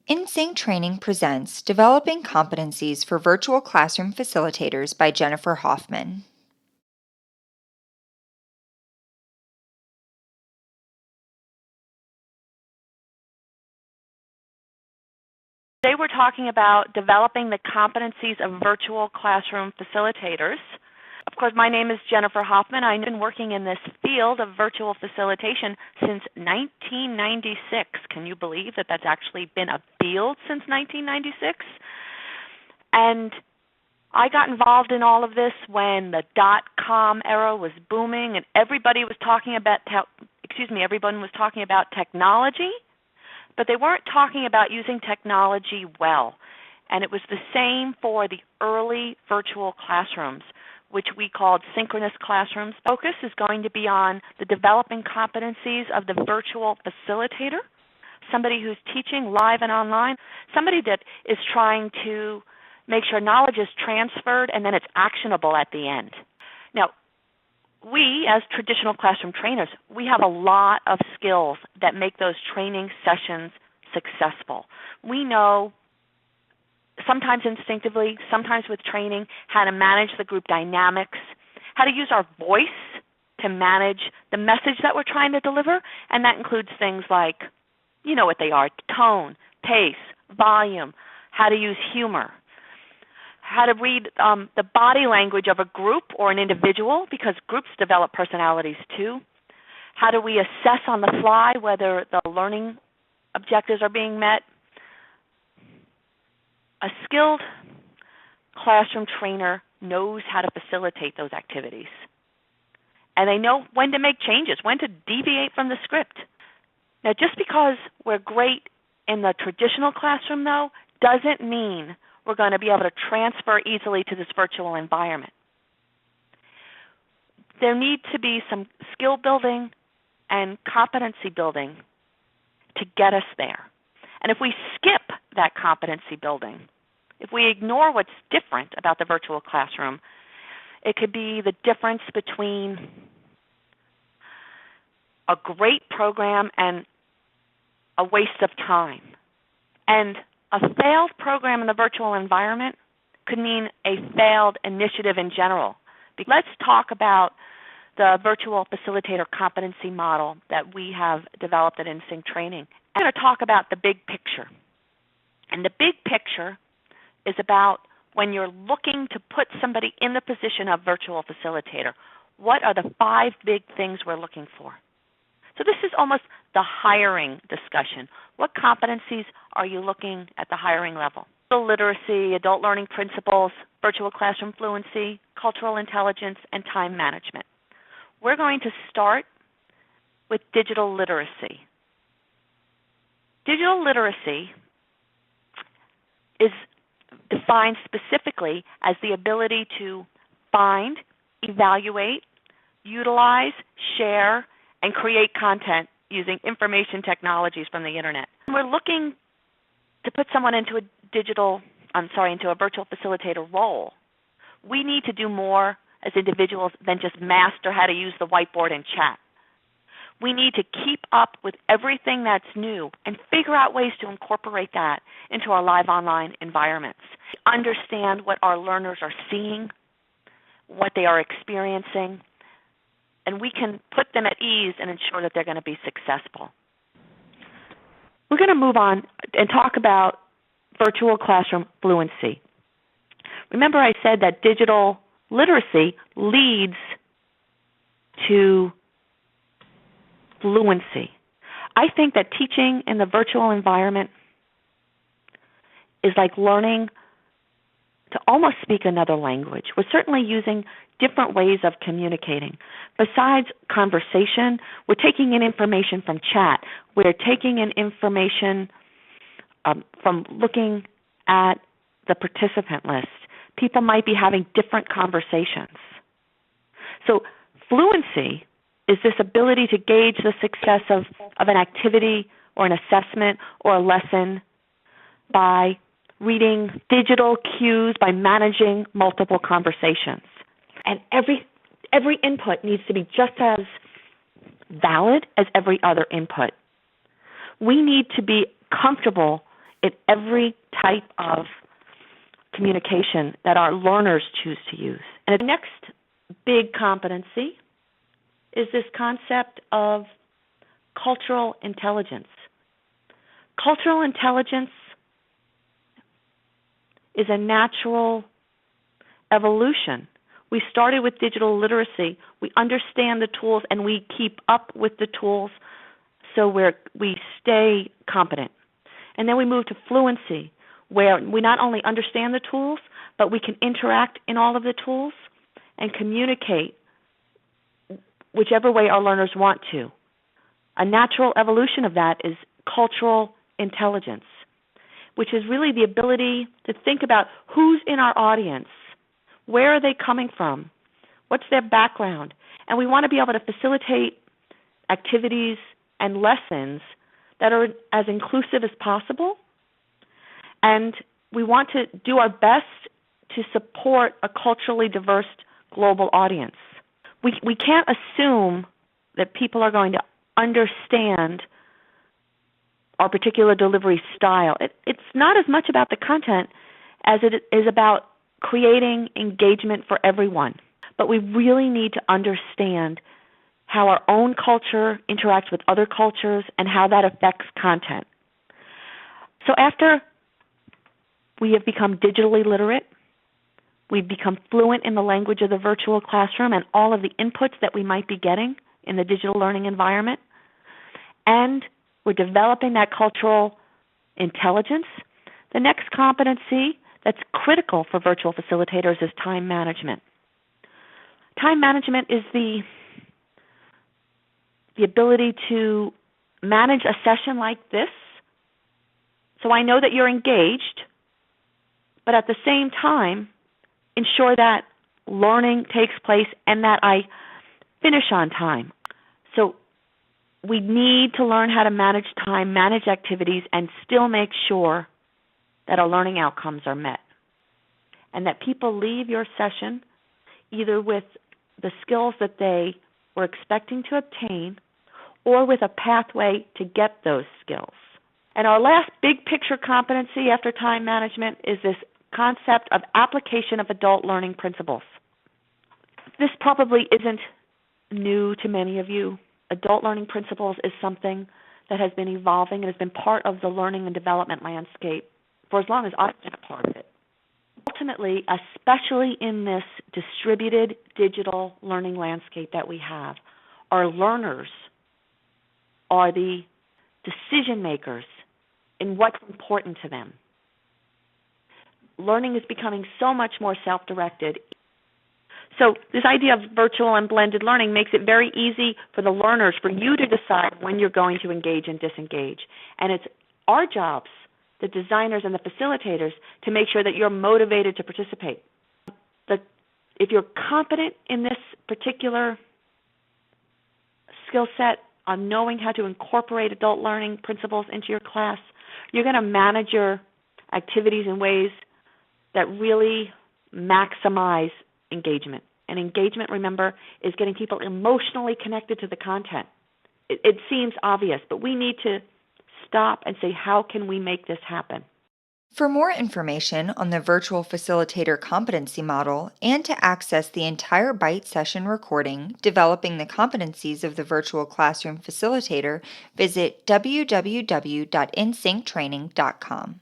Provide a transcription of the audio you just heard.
InSync Training presents Developing Competencies for Virtual Classroom Facilitators by Jennifer Hofmann. Today we're talking about developing the competencies of virtual classroom facilitators. Of course, my name is Jennifer Hofmann. I've been working in this field of virtual facilitation since 1996. Can you believe that that's actually been a field since 1996? And I got involved in all of this when the dot-com era was booming and everybody was talking about everyone was talking about technology. But they weren't talking about using technology well. And it was the same for the early virtual classrooms, which we called synchronous classrooms. Focus is going to be on the developing competencies of the virtual facilitator, somebody who's teaching live and online, somebody that is trying to make sure knowledge is transferred and then it's actionable at the end. Now, we, as traditional classroom trainers, we have a lot of skills that make those training sessions successful. We know, sometimes instinctively, sometimes with training, how to manage the group dynamics, how to use our voice to manage the message that we're trying to deliver, and that includes things like, you know what they are, tone, pace, volume, how to use humor, how to read the body language of a group or an individual, because groups develop personalities too. How do we assess on the fly whether the learning objectives are being met? A skilled classroom trainer knows how to facilitate those activities. And they know when to make changes, when to deviate from the script. Now, just because we're great in the traditional classroom, though, doesn't mean we're going to be able to transfer easily to this virtual environment. There needs to be some skill building and competency building to get us there. And if we skip that competency building, if we ignore what's different about the virtual classroom, it could be the difference between a great program and a waste of time. And a failed program in the virtual environment could mean a failed initiative in general. Let's talk about the Virtual Facilitator Competency Model that we have developed at InSync Training. I'm going to talk about the big picture. And the big picture is about when you're looking to put somebody in the position of virtual facilitator. What are the 5 big things we're looking for? So this is almost the hiring discussion. What competencies are you looking at the hiring level? Digital literacy, adult learning principles, virtual classroom fluency, cultural intelligence, and time management. We're going to start with digital literacy. Digital literacy is defined specifically as the ability to find, evaluate, utilize, share, and create content using information technologies from the internet. We're looking to put someone into a virtual facilitator role. We need to do more as individuals than just master how to use the whiteboard and chat. We need to keep up with everything that's new and figure out ways to incorporate that into our live online environments. Understand what our learners are seeing, what they are experiencing, and we can put them at ease and ensure that they're going to be successful. We're going to move on and talk about virtual classroom fluency. Remember I said that digital literacy leads to fluency. I think that teaching in the virtual environment is like learning to almost speak another language. We're certainly using different ways of communicating. Besides conversation, we're taking in information from chat. We're taking in information from looking at the participant list. People might be having different conversations. So fluency is this ability to gauge the success of an activity or an assessment or a lesson by reading digital cues, by managing multiple conversations. And every input needs to be just as valid as every other input. We need to be comfortable in every type of communication that our learners choose to use. And the next big competency is this concept of cultural intelligence. Cultural intelligence is a natural evolution. We started with digital literacy. We understand the tools and we keep up with the tools so we stay competent. And then we move to fluency, where we not only understand the tools, but we can interact in all of the tools and communicate whichever way our learners want to. A natural evolution of that is cultural intelligence, which is really the ability to think about who's in our audience, where are they coming from, what's their background, and we want to be able to facilitate activities and lessons that are as inclusive as possible, and we want to do our best to support a culturally diverse global audience. We can't assume that people are going to understand our particular delivery style. It's not as much about the content as it is about creating engagement for everyone. But we really need to understand how our own culture interacts with other cultures and how that affects content. So after we have become digitally literate, we've become fluent in the language of the virtual classroom and all of the inputs that we might be getting in the digital learning environment, and we're developing that cultural intelligence, the next competency that's critical for virtual facilitators is time management. Time management is the ability to manage a session like this. So I know that you're engaged, but at the same time, ensure that learning takes place and that I finish on time. So we need to learn how to manage time, manage activities, and still make sure that our learning outcomes are met, and that people leave your session either with the skills that they were expecting to obtain or with a pathway to get those skills. And our last big picture competency after time management is this concept of application of adult learning principles. This probably isn't new to many of you. Adult learning principles is something that has been evolving and has been part of the learning and development landscape for as long as I've been a part of it. Ultimately, especially in this distributed digital learning landscape that we have, our learners are the decision makers in what's important to them. Learning is becoming so much more self-directed. So this idea of virtual and blended learning makes it very easy for the learners, for you to decide when you're going to engage and disengage. And it's our jobs, the designers and the facilitators, to make sure that you're motivated to participate. If you're competent in this particular skill set on knowing how to incorporate adult learning principles into your class, you're going to manage your activities in ways that really maximize engagement. And engagement, remember, is getting people emotionally connected to the content. It seems obvious, but we need to stop and say, how can we make this happen? For more information on the Virtual Facilitator Competency Model and to access the entire Byte session recording, Developing the Competencies of the Virtual Classroom Facilitator, visit www.insynctraining.com.